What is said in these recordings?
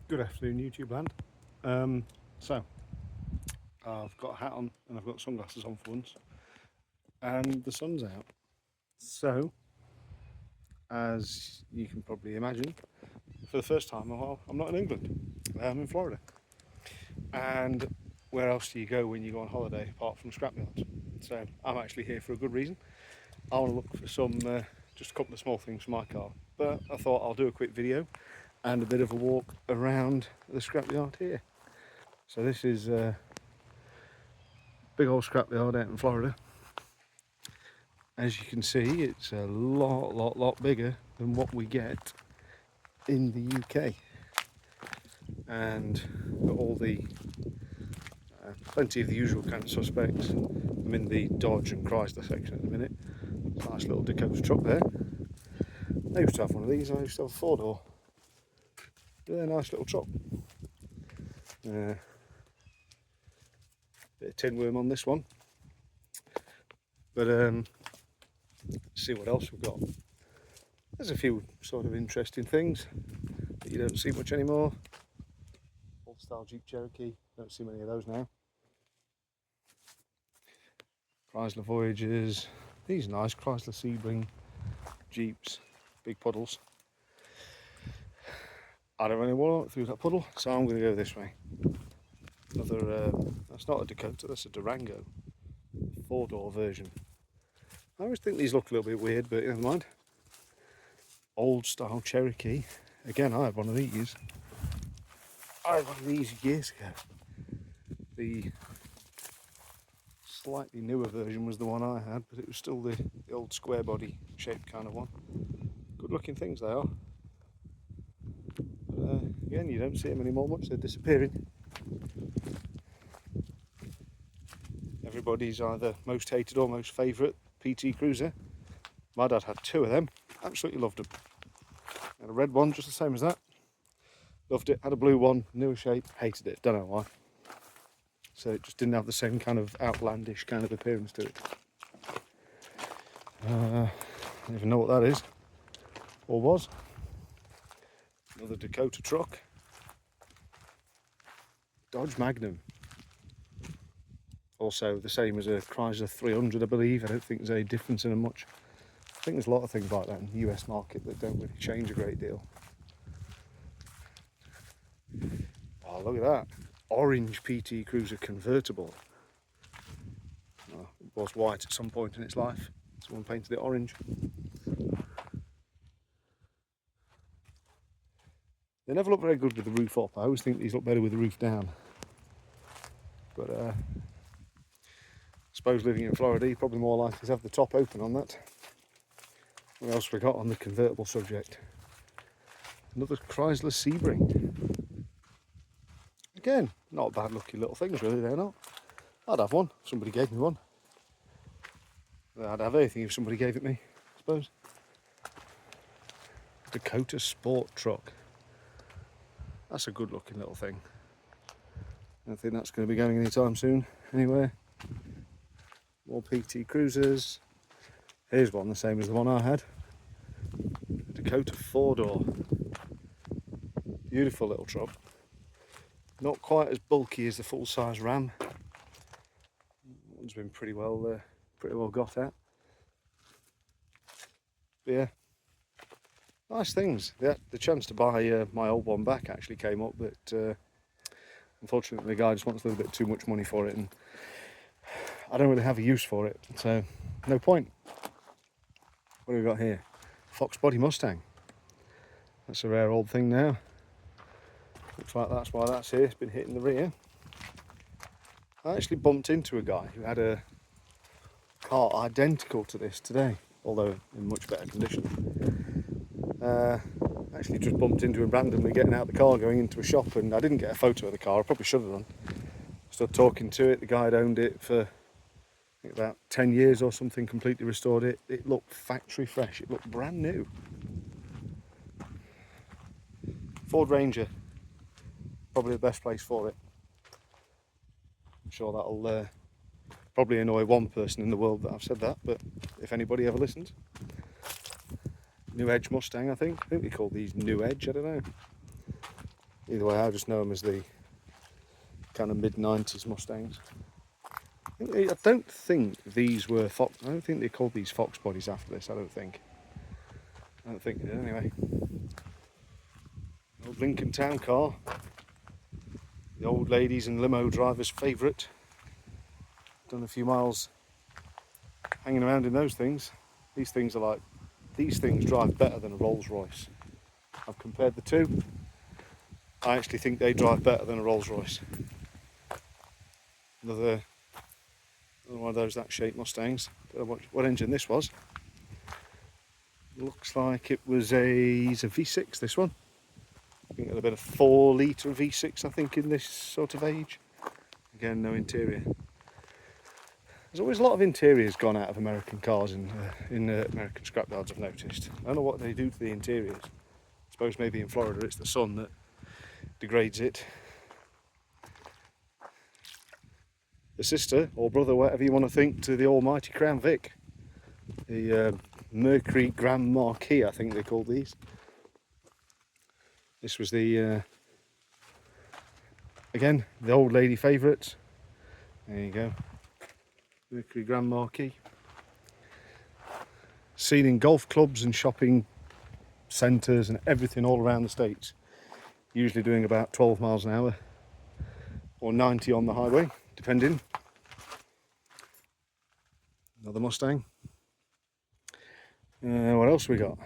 Good afternoon, YouTube land. So, I've got a hat on and I've got sunglasses on for once, and the sun's out. So, as you can probably imagine, for the first time in a while, I'm not in England. I'm in Florida. And where else do you go when you go on holiday apart from scrapyards? So, I'm actually here for a good reason. I want to look for some, just a couple of small things for my car. But I thought I'll do a quick video and a bit of a walk around the scrapyard here. So this is a big old scrapyard out in Florida. As you can see, it's a lot bigger than what we get in the UK, and all the plenty of the usual kind of suspects. I'm in the Dodge and Chrysler section at the minute. Nice little Dakota truck there. I used to have one of these. I used to have a four-door. Yeah, nice little truck. Bit of tin worm on this one, but let's see what else we've got. There's a few sort of interesting things that you don't see much anymore. Old style Jeep Cherokee, don't see many of those now. Chrysler Voyagers, these nice Chrysler Sebring Jeeps, big puddles. I don't really want through that puddle, so I'm going to go this way. Another, that's not a Dakota, that's a Durango, four-door version. I always think these look a little bit weird, but never mind. Old style Cherokee. Again, I had one of these. I had one of these years ago. The slightly newer version was the one I had, but it was still the old square body shaped kind of one. Good looking things they are. But again, you don't see them anymore much, they're disappearing. Everybody's either most hated or most favourite PT Cruiser. My dad had two of them, absolutely loved them. Had a red one, just the same as that. Loved it. Had a blue one, newer shape, hated it, don't know why. So it just didn't have the same kind of outlandish kind of appearance to it. I don't even know what that is, or was. Another Dakota truck. Dodge Magnum. Also the same as a Chrysler 300, I believe. I don't think there's any difference in them much. I think there's a lot of things like that in the US market that don't really change a great deal. Oh, look at that. Orange PT Cruiser convertible. Oh, it was white at some point in its life. Someone painted it orange. They never look very good with the roof up. I always think these look better with the roof down. But I suppose living in Florida, you're probably more likely to have the top open on that. What else we got on the convertible subject? Another Chrysler Sebring. Again, not bad looking little things really, they're not. I'd have one if somebody gave me one. I'd have anything if somebody gave it me, I suppose. Dakota Sport Truck. That's a good looking little thing. I don't think that's going to be going anytime soon anywhere. More PT Cruisers. Here's one the same as the one I had. Dakota four-door. Beautiful little truck. Not quite as bulky as the full-size Ram. One's been pretty well got at. But yeah, nice things. Yeah, the chance to buy my old one back actually came up, but unfortunately the guy just wants a little bit too much money for it, and I don't really have a use for it, so no point. What have we got here? Fox body Mustang. That's a rare old thing now. Looks like that's why that's here. It's been hitting the rear. I actually bumped into a guy who had a car identical to this today, although in much better condition. Actually just bumped into him randomly getting out of the car going into a shop, and I didn't get a photo of the car. I probably should have done. Started talking to it. The guy had owned it for I think about 10 years or something, completely restored it. It looked factory fresh. It looked brand new. Ford Ranger, probably the best place for it. I'm sure that'll probably annoy one person in the world that I've said that, but if anybody ever listens. New Edge Mustang, I think they call these New Edge, I don't know. Either way, I just know them as the kind of mid-90s Mustangs. I don't think these were Fox. I don't think they called these Fox bodies after this. I don't think they did anyway. Old Lincoln Town car, the old ladies and limo drivers' favourite. Done a few miles hanging around in those things. These things drive better than a Rolls Royce. I've compared the two. I actually think they drive better than a Rolls Royce. Another one of those that shape Mustangs. Don't know what engine this was. Looks like it was a V6, this one. I think it'll have been a 4 litre V6, I think, in this sort of age. Again, no interior. There's always a lot of interiors gone out of American cars in American scrapyards, I've noticed. I don't know what they do to the interiors. I suppose maybe in Florida it's the sun that degrades it. The sister or brother, whatever you want to think, to the almighty Crown Vic. The Mercury Grand Marquis, I think they called these. This was the, again, the old lady favourites. There you go. Mercury Grand Marquis. Seen in golf clubs and shopping centres and everything all around the States. Usually doing about 12 miles an hour or 90 on the highway, depending. Another Mustang. What else we got?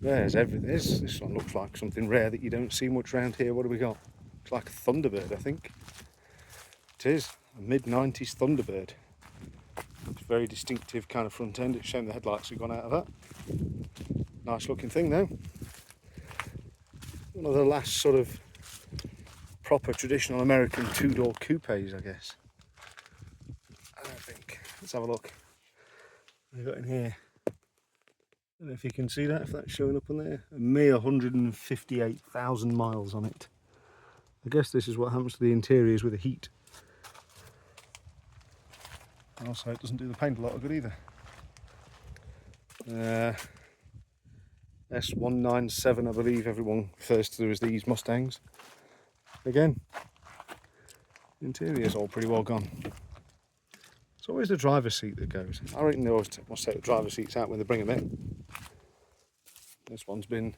There's everything. This one looks like something rare that you don't see much around here. What do we got? It's like a Thunderbird, I think. It is a mid-90s Thunderbird. It's a very distinctive kind of front end. It's a shame the headlights have gone out of that. Nice looking thing though. One of the last sort of proper traditional American two-door coupes, I guess. I think. Let's have a look. What have we got in here? I don't know if you can see that, if that's showing up on there. A mere 158,000 miles on it. I guess this is what happens to the interiors with the heat. Also, it doesn't do the paint a lot of good either. S197, I believe everyone refers to as these Mustangs. Again, the interior's all pretty well gone. It's always the driver's seat that goes. I reckon they always must take the driver's seats out when they bring them in. This one's been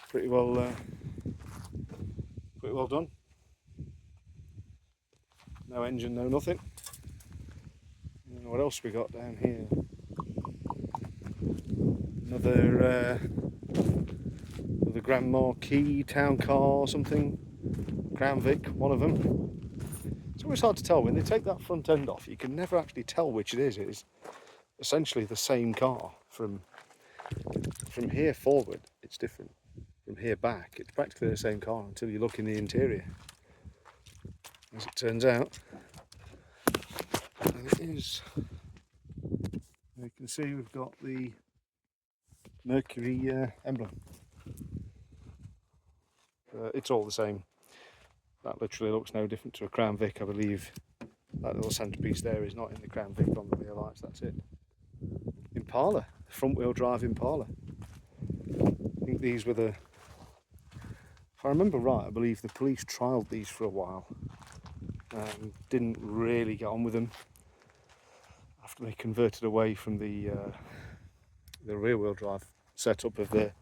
pretty well done. No engine, no nothing. What else we got down here? Another Grand Marquis town car or something. Crown Vic, one of them. It's always hard to tell when they take that front end off. You can never actually tell which it is. It is essentially the same car. From here forward, it's different. From here back, it's practically the same car until you look in the interior. As it turns out, and it is. You can see we've got the Mercury emblem. It's all the same. That literally looks no different to a Crown Vic, I believe. That little centrepiece there is not in the Crown Vic on the rear lights, that's it. Impala, front wheel drive Impala. I think these were the, if I remember right, I believe the police trialled these for a while. Didn't really get on with them after they converted away from the rear wheel drive setup of the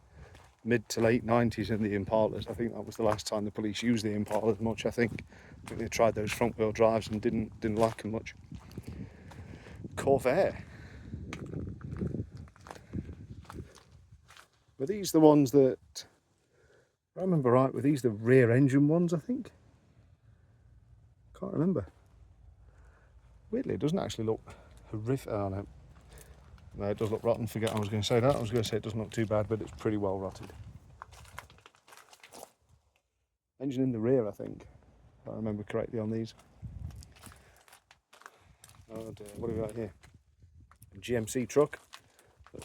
mid to late 90s in the Impalas. I think that was the last time the police used the Impalas much. I think they tried those front wheel drives and didn't like them much. Corvair. Were these the ones that, if I remember right, were these the rear engine ones, I think? Can't remember. Weirdly, it doesn't actually look horrific. Oh no. No, it does look rotten. Forget I was going to say that. I was going to say it doesn't look too bad, but it's pretty well rotted. Engine in the rear, I think, if I remember correctly on these. Oh dear, what have we got here? A GMC truck,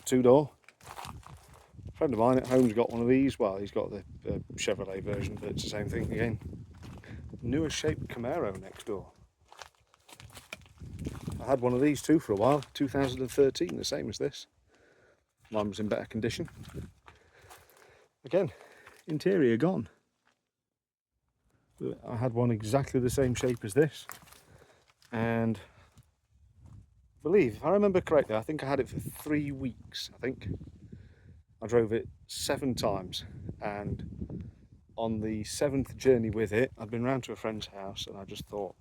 two-door. A friend of mine at home's got one of these. Well, he's got the Chevrolet version, but it's the same thing again. Newer shaped Camaro next door. I had one of these too for a while, 2013, the same as this. Mine was in better condition. Again, Interior gone. I had one exactly the same shape as this, and I believe, if I remember correctly, I think I had it for 3 weeks. I think I drove it 7 times, and on the 7th journey with it, I'd been round to a friend's house, and I just thought,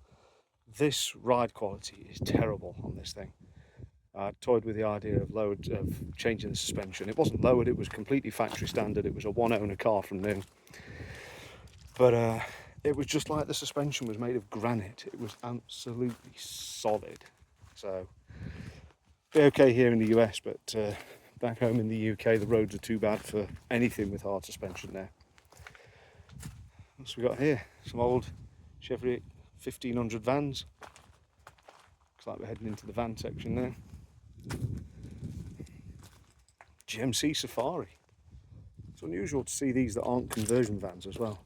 this ride quality is terrible on this thing. I toyed with the idea of changing the suspension. It wasn't lowered, it was completely factory standard. It was a one-owner car from new. But it was just like the suspension was made of granite. It was absolutely solid. So, be okay here in the US, but back home in the UK, the roads are too bad for anything with hard suspension now. What's we got here? Some old Chevy 1500 vans. Looks like we're heading into the van section now. GMC Safari. It's unusual to see these that aren't conversion vans as well.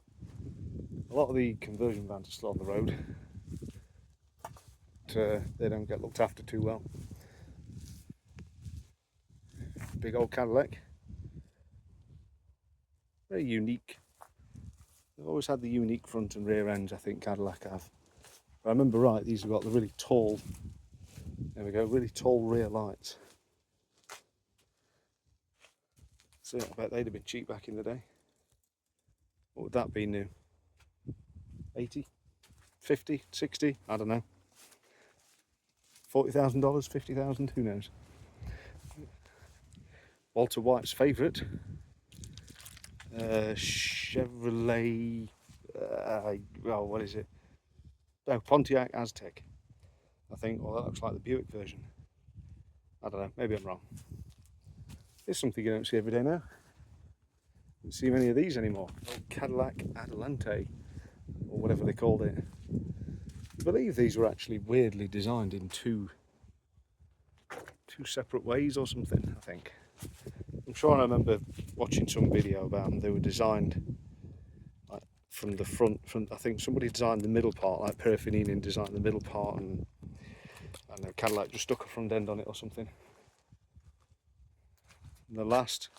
A lot of the conversion vans are still on the road, but they don't get looked after too well. Big old Cadillac. Very unique. They've always had the unique front and rear ends, I think Cadillac have. If I remember right, these have got the really tall, there we go, really tall rear lights. So I bet they'd have been cheap back in the day. What would that be new? 80? 50? 60? I don't know. $40,000? $50,000? Who knows? Walter White's favourite. Chevrolet... well, what is it? Oh, Pontiac Aztec. I think, well, that looks like the Buick version. I don't know, maybe I'm wrong. It's something you don't see every day now. Don't see many of these anymore. Old Cadillac Adelante, or whatever they called it. I believe these were actually weirdly designed in two separate ways or something, I think. I'm sure I remember watching some video about them. They were designed like from the front. I think somebody designed the middle part, like Perfinini designed the middle part, and I don't know, Cadillac just stuck a front end on it or something. And the last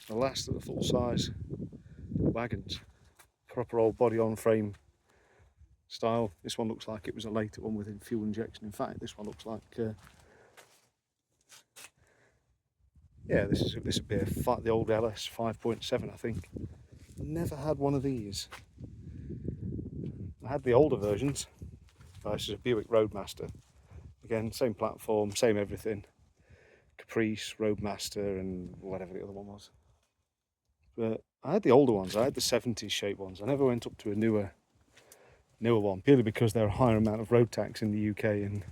of the full-size wagons, proper old body-on-frame style. This one looks like it was a later one with fuel injection. In fact, this one looks like yeah, this would be the old LS 5.7, I think. Never had one of these. I had the older versions. This is a Buick Roadmaster. Again, same platform, same everything. Caprice, Roadmaster, and whatever the other one was. But I had the older ones. I had the 70s shape ones. I never went up to a newer one, purely because they're a higher amount of road tax in the UK, and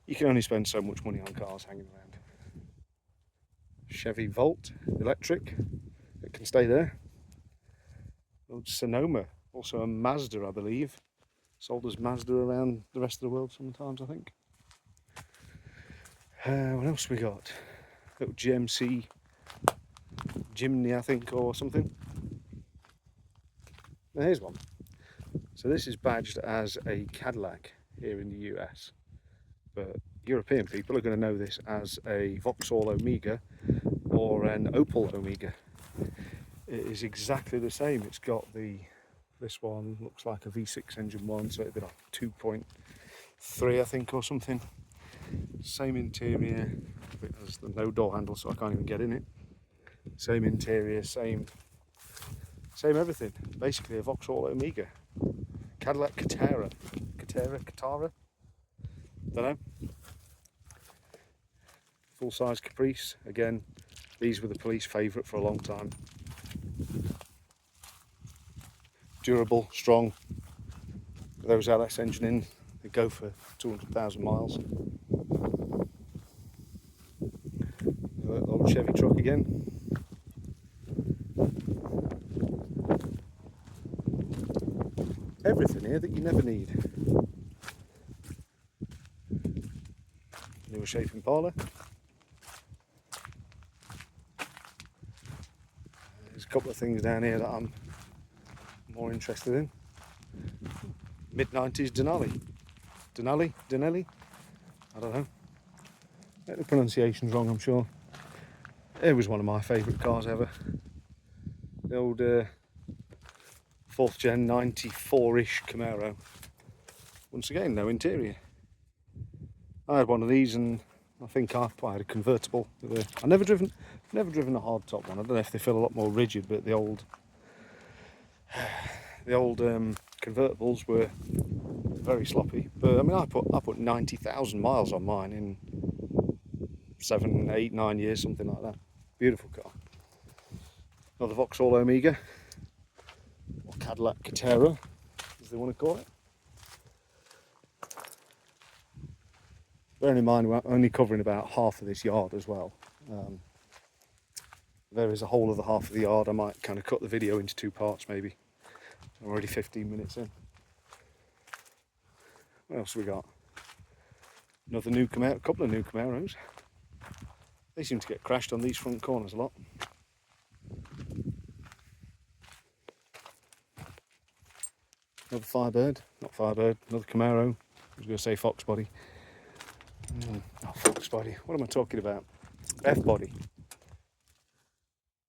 you can only spend so much money on cars hanging around. Chevy Volt electric, it can stay there. Old Sonoma, also a Mazda, I believe. Sold as Mazda around the rest of the world sometimes, I think. What else we got? Little GMC Jimny, I think, or something. Now here's one. So this is badged as a Cadillac here in the US, but European people are going to know this as a Vauxhall Omega or an Opel Omega. It is exactly the same. It's got this one looks like a V6 engine one, so it'd be like 2.3, I think, or something. Same interior, it has the no door handle, so I can't even get in it. Same interior, same everything. Basically a Vauxhall Omega. Cadillac Catara. Don't know. Full-size Caprice. Again, these were the police favourite for a long time. Durable, strong. With those LS engine in, they go for 200,000 miles. Old Chevy truck again. Everything here that you never need. Newer shape Impala. There's a couple of things down here that I'm more interested in. Mid-90s Denali? I don't know. Get the pronunciation's wrong, I'm sure. It was one of my favourite cars ever. The old 4th gen 94-ish Camaro. Once again, no interior. I had one of these, and I think I had a convertible. I've never driven a hardtop one. I don't know if they feel a lot more rigid, but the old convertibles were very sloppy. But I mean, I put 90,000 miles on mine in 7, 8, 9 years, something like that. Beautiful car. Another Vauxhall Omega, or Cadillac Catera, as they want to call it. Bearing in mind we're only covering about half of this yard as well. There is a whole other half of the yard. I might kind of cut the video into 2 parts maybe. I'm already 15 minutes in. What else have we got? Another new Camaro, a couple of new Camaros. They seem to get crashed on these front corners a lot. Another Firebird, not Firebird, another Camaro. I was going to say Fox body. Oh, Fox body. What am I talking about? F body.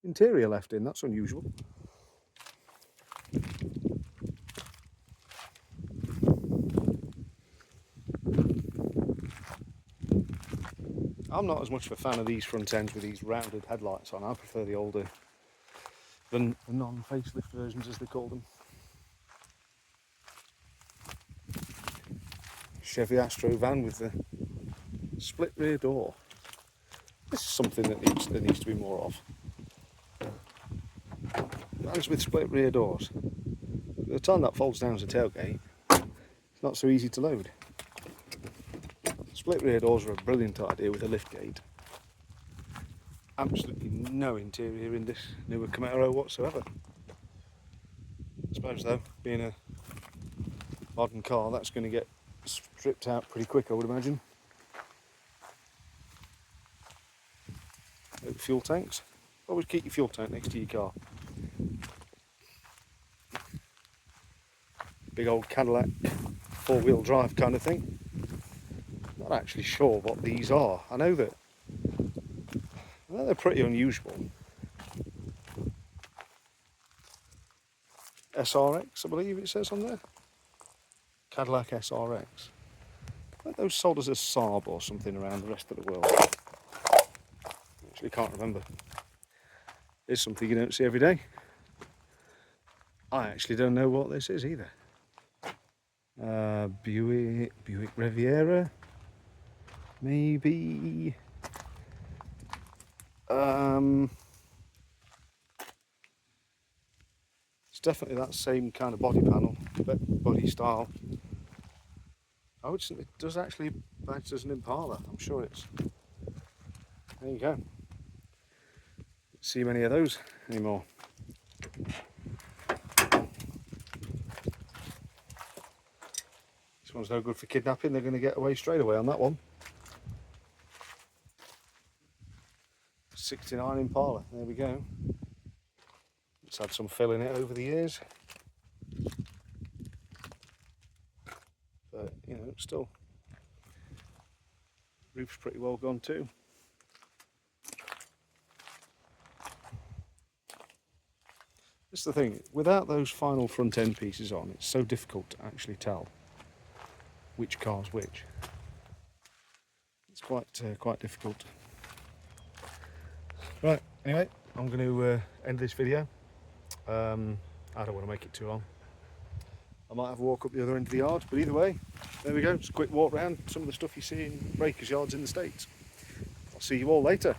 Interior left in, that's unusual. I'm not as much of a fan of these front ends with these rounded headlights on. I prefer the older, the non-facelift versions, as they call them. Chevy Astro van with the split rear door. This is something that needs to be more of. Vans with split rear doors. By the time that folds down as a tailgate, it's not so easy to load. Split rear doors are a brilliant idea with a lift gate. Absolutely no interior in this newer Camaro whatsoever. I suppose though, being a modern car, that's going to get stripped out pretty quick, I would imagine. The fuel tanks. Always keep your fuel tank next to your car. Big old Cadillac 4-wheel drive kind of thing. Not actually sure what these are. I know they're pretty unusual. SRX, I believe it says on there. Cadillac SRX. Aren't those sold as a Saab or something around the rest of the world? Actually can't remember. It's something you don't see every day. I actually don't know what this is either. Buick Riviera, maybe. It's definitely that same kind of body panel, body style. Oh, it does actually badge as an Impala. I'm sure it's. There you go. Don't see many of those anymore. This one's no good for kidnapping. They're going to get away straight away on that one. 69 Impala. There we go. It's had some fill in it over the years. But, you know, still. Roof's pretty well gone too. That's the thing, without those final front end pieces on, it's so difficult to actually tell which car's which. It's quite difficult. Right, anyway, I'm going to end this video. I don't want to make it too long. I might have a walk up the other end of the yard, but either way, there we go. Just a quick walk around some of the stuff you see in breakers yards in the States. I'll see you all later.